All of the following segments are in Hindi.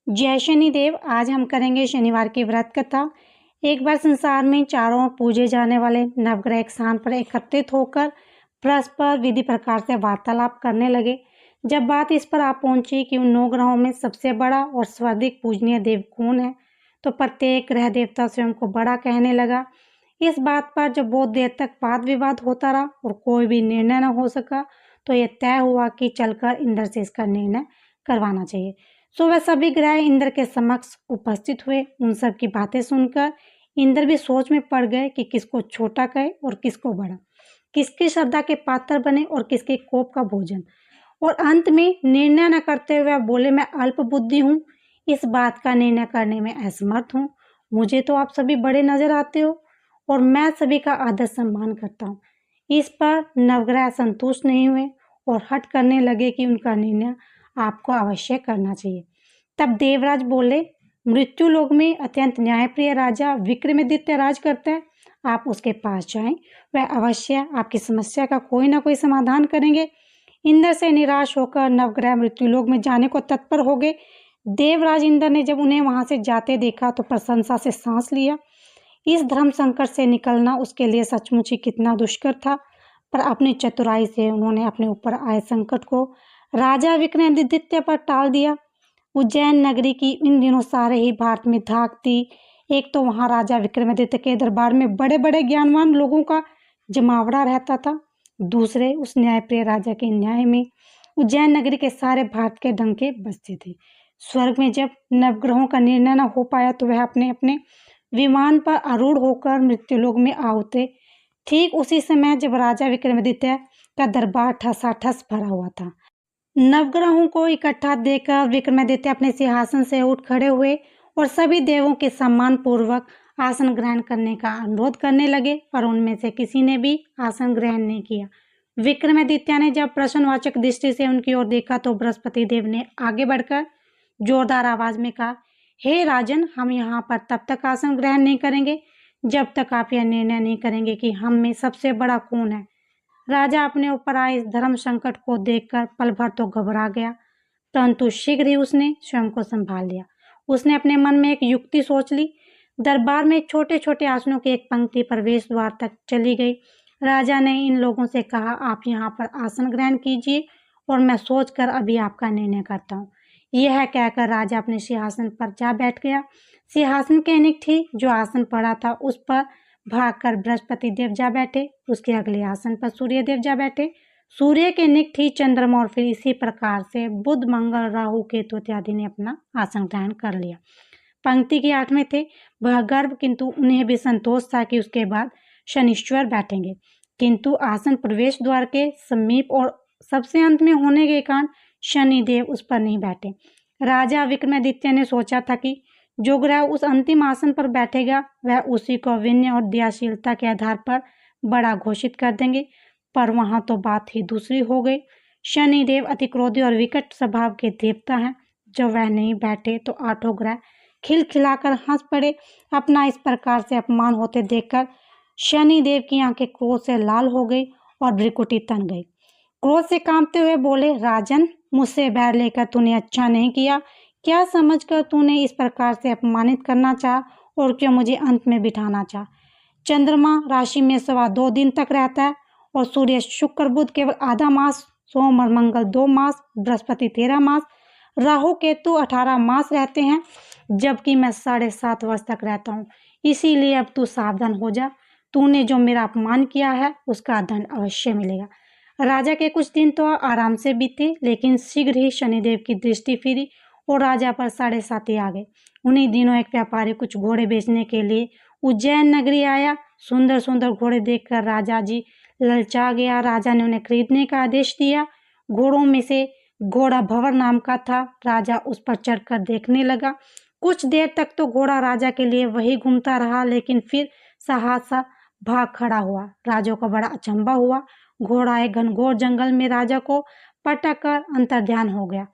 जय शनिदेव। आज हम करेंगे शनिवार की व्रत कथा। एक बार संसार में चारों ओर पूजे जाने वाले नवग्रह एक स्थान पर एकत्रित होकर परस्पर विधि प्रकार से वार्तालाप करने लगे। जब बात इस पर आ पहुंची कि उन 9 ग्रहों में सबसे बड़ा और सर्वाधिक पूजनीय देव कौन है, तो प्रत्येक ग्रह देवता स्वयं को बड़ा कहने लगा। इस बात पर जब बहुत देर तक वाद विवाद होता रहा और कोई भी निर्णय न हो सका, तो यह तय हुआ कि चलकर इंद्र से इसका निर्णय करवाना चाहिए। सो वह सभी ग्रह इंद्र के समक्ष उपस्थित हुए। उन सब की बातें सुनकर इंद्र भी सोच में पड़ गए कि किसको छोटा कहे और किसको बड़ा, किसकी श्रद्धा के पात्र बने और किसके कोप का भोजन। और अंत में निर्णय न करते हुए वह बोले, मैं अल्प बुद्धि हूँ, इस बात का निर्णय करने में असमर्थ हूँ। मुझे तो आप सभी बड़े नजर आते हो और मैं सभी का आदर सम्मान करता हूँ। इस पर नवग्रह संतुष्ट नहीं हुए और हट करने लगे कि उनका निर्णय आपको अवश्य करना चाहिए। तब देवराज बोले, मृत्यु लोक में अत्यंत न्यायप्रिय राजा विक्रमादित्य राज करता है, आप उसके पास जाएं, वह अवश्य आपकी समस्या का कोई ना कोई समाधान करेंगे। इंद्र से निराश होकर नवग्रह मृत्युलोक में जाने को तत्पर हो गए। देवराज इंद्र ने जब उन्हें वहां से जाते देखा तो प्रशंसा से सांस लिया। इस धर्म संकट से निकलना उसके लिए सचमुच ही कितना दुष्कर था, पर अपनी चतुराई से उन्होंने अपने ऊपर आए संकट को राजा विक्रमादित्य पर टाल दिया। उज्जैन नगरी की इन दिनों सारे ही भारत में धाक थी। एक तो वहां राजा विक्रमादित्य के दरबार में बड़े बड़े ज्ञानवान लोगों का जमावड़ा रहता था, दूसरे उस न्यायप्रिय राजा के न्याय में उज्जैन नगरी के सारे भारत के डंके बजते थे। स्वर्ग में जब नवग्रहों का निर्णय न हो पाया तो वह अपने अपने विमान पर आरूढ़ होकर मृत्युलोक में आ उतरे। ठीक उसी समय जब राजा विक्रमादित्य का दरबार ठसाठस भरा हुआ था। नवग्रहों को इकट्ठा देखकर विक्रमादित्य अपने सिंहासन से उठ खड़े हुए और सभी देवों के सम्मान पूर्वक आसन ग्रहण करने का अनुरोध करने लगे, पर उनमें से किसी ने भी आसन ग्रहण नहीं किया। विक्रमादित्य ने जब प्रश्नवाचक दृष्टि से उनकी ओर देखा तो बृहस्पति देव ने आगे बढ़कर जोरदार आवाज में कहा, हे राजन, हम यहाँ पर तब तक आसन ग्रहण नहीं करेंगे जब तक आप यह निर्णय नहीं करेंगे कि हम में सबसे बड़ा कौन है। राजा अपने ऊपर आए इस धर्म संकट को देखकर पल भर तो घबरा गया, परंतु शीघ्र ही उसने स्वयं को संभाल लिया। उसने अपने मन में एक युक्ति सोच ली। दरबार में छोटे छोटे आसनों की एक पंक्ति प्रवेश द्वार तक चली गई। राजा ने इन लोगों से कहा, आप यहाँ पर आसन ग्रहण कीजिए और मैं सोचकर अभी आपका निर्णय करता हूँ। यह कहकर राजा अपने सिंहासन पर जा बैठ गया। सिंहासन के निकट ही जो आसन पड़ा था उस पर भागकर बृहस्पति देव जा बैठे। उसके अगले आसन पर सूर्य देव जा बैठे। सूर्य के निकट ही चंद्रमा और फिर इसी प्रकार से बुध, मंगल, राहु, केतु इत्यादि ने अपना आसन ग्रहण कर लिया। पंक्ति के 8 में थे वह गर्भ, किंतु उन्हें भी संतोष था कि उसके बाद शनिश्चर बैठेंगे, किंतु आसन प्रवेश द्वार के समीप और सबसे अंत में होने के कारण शनिदेव उस पर नहीं बैठे। राजा विक्रमादित्य ने सोचा था कि जो ग्रह उस अंतिम आसन पर बैठेगा वह उसी को विनय और दयाशीलता के आधार पर बड़ा घोषित कर देंगे, पर वहां तो बात ही दूसरी हो गई। शनिदेव अति क्रोधी और विकट स्वभाव के देवता हैं। जब वह नहीं बैठे तो 8 ग्रह खिलखिलाकर हंस पड़े। अपना इस प्रकार से अपमान होते देखकर शनिदेव की आंखें क्रोध से लाल हो गई और भ्रिकुटी तन गई। क्रोध से कांपते हुए बोले, राजन, मुझसे बैर लेकर तूने अच्छा नहीं किया। क्या समझकर तूने इस प्रकार से अपमानित करना चाहा और क्यों मुझे अंत में बिठाना चाहा। चंद्रमा राशि में 2.25 दिन तक रहता है और सूर्य, शुक्र, बुध केवल आधा मास, सोम और मंगल 2 मास, बृहस्पति 13 मास, राहु केतु 18 मास रहते हैं, जबकि मैं 7.5 वर्ष तक रहता हूँ। इसीलिए अब तू सावधान हो जा। तूने जो मेरा अपमान किया है उसका दंड अवश्य मिलेगा। राजा के कुछ दिन तो आराम से बीते, लेकिन शीघ्र ही शनिदेव की दृष्टि फिरी और राजा पर 7.5 आ गए। उन्हीं दिनों एक व्यापारी कुछ घोड़े बेचने के लिए उज्जैन नगरी आया। सुंदर सुंदर घोड़े देखकर राजा जी ललचा गया। राजा ने उन्हें खरीदने का आदेश दिया। घोड़ों में से घोड़ा भंवर नाम का था। राजा उस पर चढ़कर देखने लगा। कुछ देर तक तो घोड़ा राजा के लिए वही घूमता रहा, लेकिन फिर सहसा भाग खड़ा हुआ। राजा को बड़ा अचंभा हुआ। घोड़ा एक घनघोर जंगल में राजा को पटक कर अंतर्ध्यान हो गया।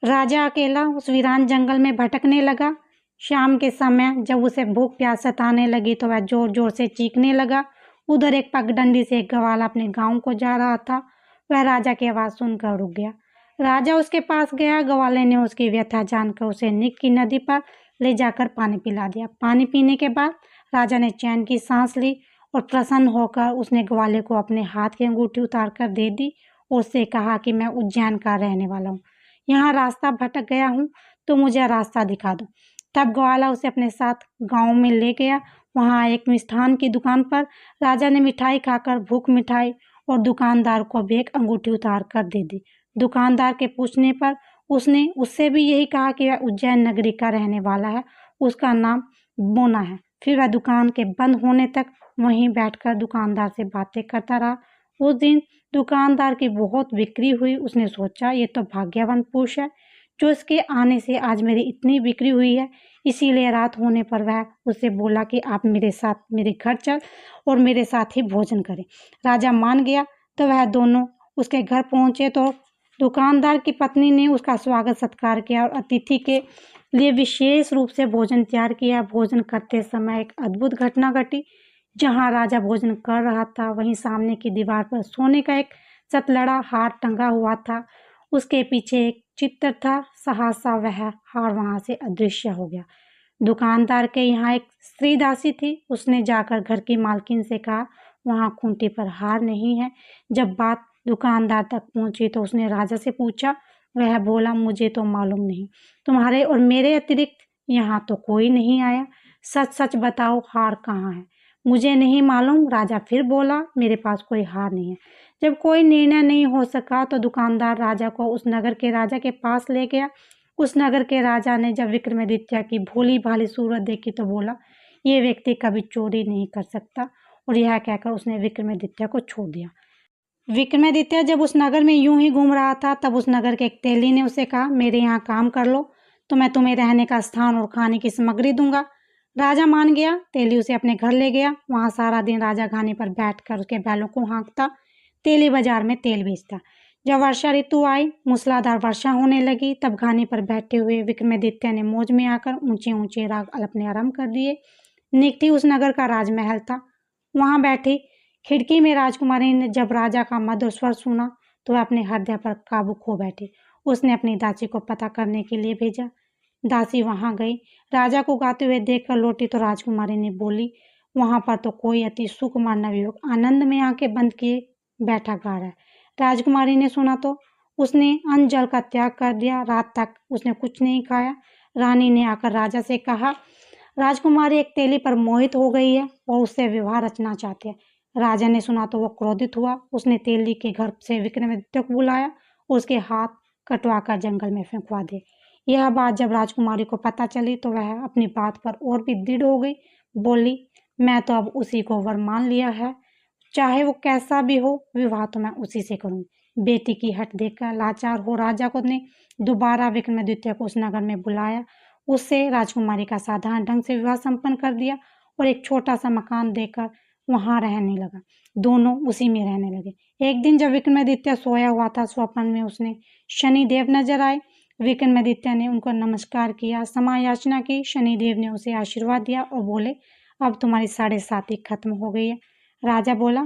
राजा अकेला उस वीरान जंगल में भटकने लगा। शाम के समय जब उसे भूख प्यास सताने लगी तो वह जोर जोर से चीखने लगा। उधर एक पगडंडी से एक ग्वाला अपने गांव को जा रहा था। वह राजा की आवाज सुनकर रुक गया। राजा उसके पास गया। ग्वाले ने उसकी व्यथा जानकर उसे निक की नदी पर ले जाकर पानी पिला दिया। पानी पीने के बाद राजा ने चैन की सांस ली और प्रसन्न होकर उसने ग्वाले को अपने हाथ की अंगूठी उतार कर दे दी और उससे कहा कि मैं उज्जैन का रहने वाला हूँ, यहाँ रास्ता भटक गया हूँ, तो मुझे रास्ता दिखा दो। तब ग्वाला उसे अपने साथ गांव में ले गया। वहाँ एक मिष्ठान की दुकान पर राजा ने मिठाई खाकर भूख मिठाई और दुकानदार को भी एक अंगूठी उतार कर दे दी। दुकानदार के पूछने पर उसने उससे भी यही कहा कि वह उज्जैन नगरी का रहने वाला है, उसका नाम मोना है। फिर वह दुकान के बंद होने तक वहीं बैठकर दुकानदार से बातें करता रहा। उस दिन दुकानदार की बहुत बिक्री हुई। उसने सोचा, ये तो भाग्यवान पुरुष है जो इसके आने से आज मेरी इतनी बिक्री हुई है। इसीलिए रात होने पर वह उससे बोला कि आप मेरे साथ मेरे घर चल और मेरे साथ ही भोजन करें। राजा मान गया। तो वह दोनों उसके घर पहुंचे तो दुकानदार की पत्नी ने उसका स्वागत सत्कार किया और अतिथि के लिए विशेष रूप से भोजन तैयार किया। भोजन करते समय एक अद्भुत घटना घटी। जहाँ राजा भोजन कर रहा था वहीं सामने की दीवार पर सोने का एक सतलड़ा हार टंगा हुआ था। उसके पीछे एक चित्र था। सहसा वह हार वहां से अदृश्य हो गया। दुकानदार के यहाँ एक स्त्री दासी थी। उसने जाकर घर की मालकिन से कहा, वहाँ खूंटी पर हार नहीं है। जब बात दुकानदार तक पहुंची तो उसने राजा से पूछा। वह बोला, मुझे तो मालूम नहीं, तुम्हारे और मेरे अतिरिक्त यहाँ तो कोई नहीं आया। सच सच बताओ, हार कहाँ है? मुझे नहीं मालूम। राजा फिर बोला, मेरे पास कोई हार नहीं है। जब कोई निर्णय नहीं हो सका तो दुकानदार राजा को उस नगर के राजा के पास ले गया। उस नगर के राजा ने जब विक्रमादित्य की भोली भाली सूरत देखी तो बोला, ये व्यक्ति कभी चोरी नहीं कर सकता, और यह कहकर उसने विक्रमादित्य को छोड़ दिया। विक्रमादित्य जब उस नगर में यूं ही घूम रहा था तब उस नगर के एक तेली ने उसे कहा, मेरे यहाँ काम कर लो तो मैं तुम्हें रहने का स्थान और खाने की सामग्री दूंगा। राजा मान गया। तेली उसे अपने घर ले गया। वहां सारा दिन राजा घानी पर बैठकर उसके बैलों को हाँकता। तेली बाजार में तेल बेचता। जब वर्षा ऋतु आई, मूसलाधार वर्षा होने लगी, तब घानी पर बैठे हुए विक्रमादित्य ने मौज में आकर ऊंचे ऊंचे राग अपने आरंभ कर दिए। निकटी उस नगर का राजमहल था। वहां बैठी खिड़की में राजकुमारी ने जब राजा का मधुर स्वर सुना तो वह अपने हृदय पर काबू खो बैठी। उसने अपनी दासी को पता करने के लिए भेजा। दासी वहां गई। राजा को गाते हुए देखकर लौटी तो राजकुमारी ने बोली, वहां पर तो कोई अति सुकुमार नवयुवक आनंद में आंखें बंद किए बैठा गा रहा है। राजकुमारी ने सुना तो उसने अन्न जल का त्याग कर दिया। रात तक उसने कुछ नहीं खाया। रानी ने आकर राजा से कहा, राजकुमारी एक तेली पर मोहित हो गई है और उससे विवाह रचना चाहते हैं। राजा ने सुना तो वह क्रोधित हुआ। उसने तेली के घर से विक्रमादित्य को बुलाया और उसके हाथ कटवाकर जंगल में फेंकवा दिए। यह बात जब राजकुमारी को पता चली तो वह अपनी बात पर और भी दृढ़ हो गई। बोली, मैं तो अब उसी को वर मान लिया है, चाहे वो कैसा भी हो, विवाह तो मैं उसी से करूंगी। बेटी की हट देखकर लाचार हो राजा को ने दोबारा विक्रमादित्य को उस नगर में बुलाया। उससे राजकुमारी का साधारण ढंग से विवाह संपन्न कर दिया और एक छोटा सा मकान देकर वहां रहने लगा। दोनों उसी में रहने लगे। एक दिन जब विक्रमादित्य सोया हुआ था, स्वप्न में उसने शनिदेव नजर आए। विक्रमादित्य ने उनको नमस्कार किया, क्षमा याचना की। शनिदेव ने उसे आशीर्वाद दिया और बोले, अब तुम्हारी 7.5 खत्म हो गई है। राजा बोला,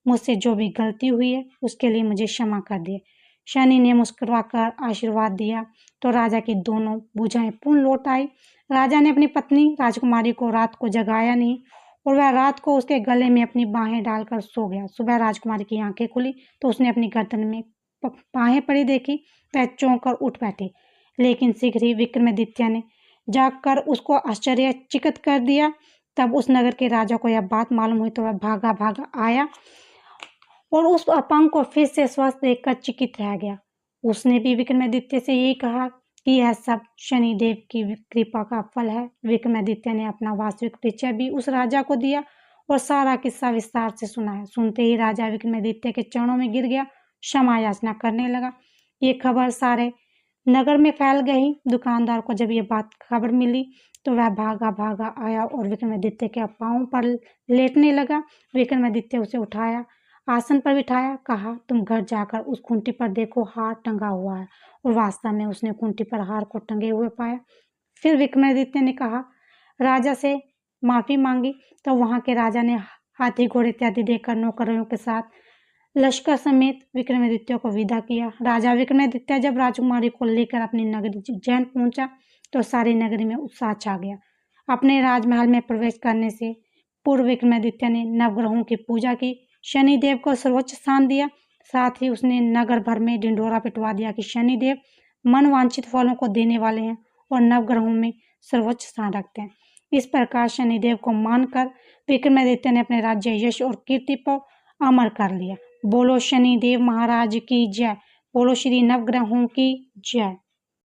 मुझसे जो भी गलती हुई है उसके लिए मुझे क्षमा कर दिए। शनि ने मुस्कुराकर आशीर्वाद दिया तो राजा की दोनों भुजाएं पूर्ण लौट आई। राजा ने अपनी पत्नी राजकुमारी को रात को जगाया नहीं और वह रात को उसके गले में अपनी बाहें डालकर सो गया। सुबह राजकुमारी की आंखें खुली तो उसने अपनी गर्दन में बाहें पड़ी देखी। वह चौंक कर उठ बैठी, लेकिन शीघ्र ही विक्रमादित्य ने जागकर उसको आश्चर्यचकित कर दिया। तब उस नगर के राजा को यह बात मालूम हुई तो वह भागा भागा आया और उस अपंग को फिर से स्वस्थ देखकर चकित रह गया। उसने भी विक्रमादित्य से यही कहा कि यह सब शनिदेव की कृपा का फल है। विक्रमादित्य ने अपना वास्तविक परिचय भी उस राजा को दिया और सारा किस्सा विस्तार से सुनाया। सुनते ही राजा विक्रमादित्य के चरणों में गिर गया, क्षमा याचना करने लगा। ये खबर सारे नगर में फैल गई। दुकानदार को जब ये बात खबर मिली तो वह भागा भागा आया और विक्रमादित्य के पांव पर लेटने लगा। विक्रमादित्य उसे उठाया, आसन पर बिठाया, कहा, तुम घर जाकर उस खूंटी पर देखो, हार टंगा हुआ है। और वास्तव में उसने खूंटी पर हार को टंगे हुए पाया। फिर विक्रमादित्य ने कहा, राजा से माफी मांगी। तो वहां के राजा ने हाथी घोड़े इत्यादि देकर नौकरों के साथ लश्कर समेत विक्रमादित्य को विदा किया। राजा विक्रमादित्य जब राजकुमारी को लेकर अपनी नगरी उज्जैन पहुंचा तो सारी नगरी में उत्साह छा गया। अपने राजमहल में प्रवेश करने से पूर्व विक्रमादित्य ने नवग्रहों की पूजा की, शनिदेव को सर्वोच्च स्थान दिया। साथ ही उसने नगर भर में ढिंढोरा पिटवा दिया कि शनिदेव मनवांछित फलों को देने वाले हैं और नवग्रहों में सर्वोच्च स्थान रखते हैं। इस प्रकार शनिदेव को मानकर विक्रमादित्य ने अपने राज्य यश और कीर्ति को अमर कर लिया। बोलो शनिदेव महाराज की जय। बोलो श्री नवग्रहों की जय।